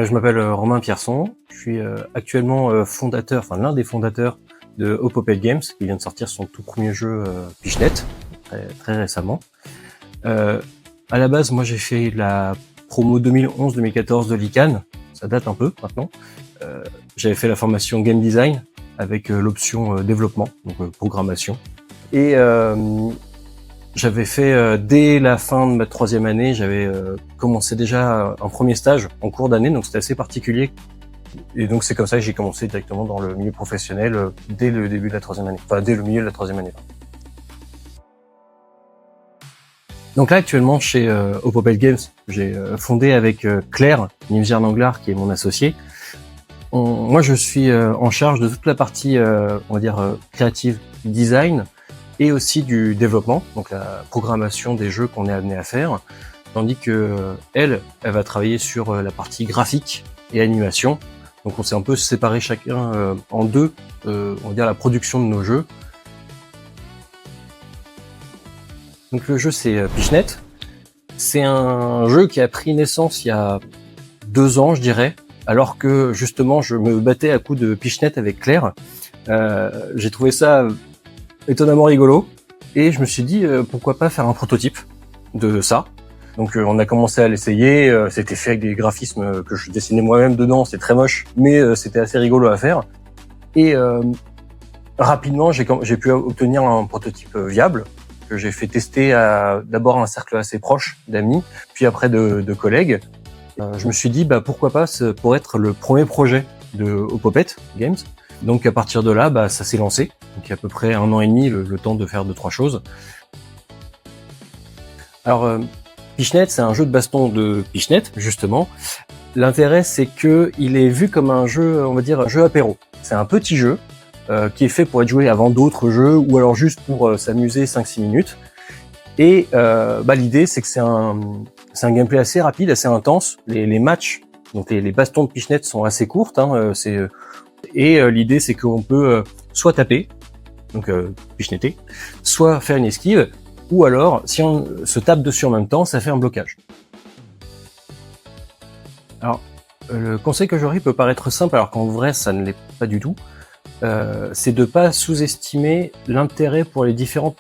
Je m'appelle Romain Pierson, je suis actuellement fondateur, enfin l'un des fondateurs de Opopet Games, qui vient de sortir son tout premier jeu Pichenet, très récemment. À la base, moi j'ai fait la promo 2011-2014 de l'ICANN, ça date un peu maintenant. J'avais fait la formation Game Design avec l'option développement, donc programmation. Et j'avais fait, dès la fin de ma 3e année, j'avais commencé déjà un premier stage en cours d'année, donc c'était assez particulier. Et donc c'est comme ça que j'ai commencé directement dans le milieu professionnel dès le début de la 3e année, enfin dès le milieu de la 3e année. Donc là actuellement chez Opopet Games, j'ai fondé avec Claire Nimzier Nanglar qui est mon associé. Moi je suis en charge de toute la partie on va dire créative, design, et aussi du développement, donc la programmation des jeux qu'on est amené à faire, tandis que elle va travailler sur la partie graphique et animation. Donc on s'est un peu séparé chacun en deux, on va dire la production de nos jeux. Donc le jeu c'est Pichenet. C'est un jeu qui a pris naissance il y a 2 ans, je dirais, alors que justement je me battais à coups de Pichenet avec Claire. J'ai trouvé ça étonnamment rigolo, et je me suis dit pourquoi pas faire un prototype de ça. Donc on a commencé à l'essayer, c'était fait avec des graphismes que je dessinais moi-même dedans, c'est très moche, mais c'était assez rigolo à faire. Et rapidement j'ai pu obtenir un prototype viable, que j'ai fait tester à d'abord un cercle assez proche d'amis, puis après de collègues. Je me suis dit pourquoi pas pour être le premier projet de Opopet Games. Donc à partir de là, ça s'est lancé. Donc il y a à peu près 1 an et demi, le temps de faire 2-3 choses. Alors Pichenet, c'est un jeu de baston de Pichenet, justement. L'intérêt, c'est que il est vu comme un jeu, on va dire, un jeu apéro. C'est un petit jeu qui est fait pour être joué avant d'autres jeux, ou alors juste pour s'amuser 5-6 minutes. Et l'idée, c'est que c'est un gameplay assez rapide, assez intense. Les matchs, donc les bastons de Pichenet sont assez courtes, et l'idée c'est qu'on peut soit taper, donc pichenetter, soit faire une esquive, ou alors si on se tape dessus en même temps, ça fait un blocage. Alors le conseil que j'aurais peut paraître simple, alors qu'en vrai ça ne l'est pas du tout, c'est de pas sous-estimer l'intérêt pour les différentes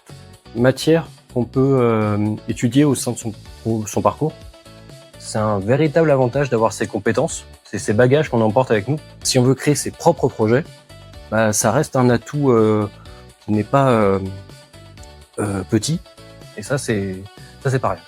matières qu'on peut étudier au sein de son parcours. C'est un véritable avantage d'avoir ces compétences, c'est ces bagages qu'on emporte avec nous. Si on veut créer ses propres projets, ça reste un atout qui n'est pas petit, et ça c'est pareil.